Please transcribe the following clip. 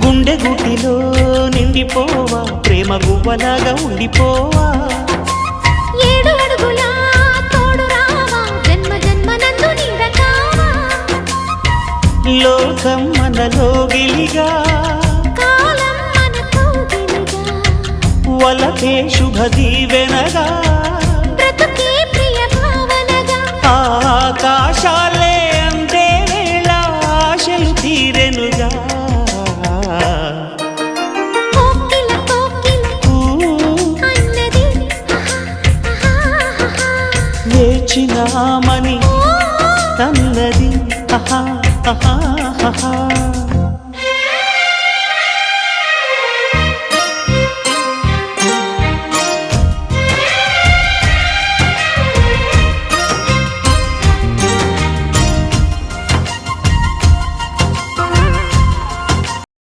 గుండె గుటిలో నిండిపోవా ప్రేమ గువ్వలాగా ఉండిపోవా ఏడు అడుగుల తోడు రావా జన్మ జన్మనందు నీడకావా లోకం మనలో గిలిగా కాలం మన కౌగిలిగా వలకే శుభ దీవెనగా బ్రతుకే ప్రియ భావనగా ఆకాశాలే అందే వేళ ఆశలు తీరెనుగా కోకిల కోకిల అన్నది వేచినామని తన్నది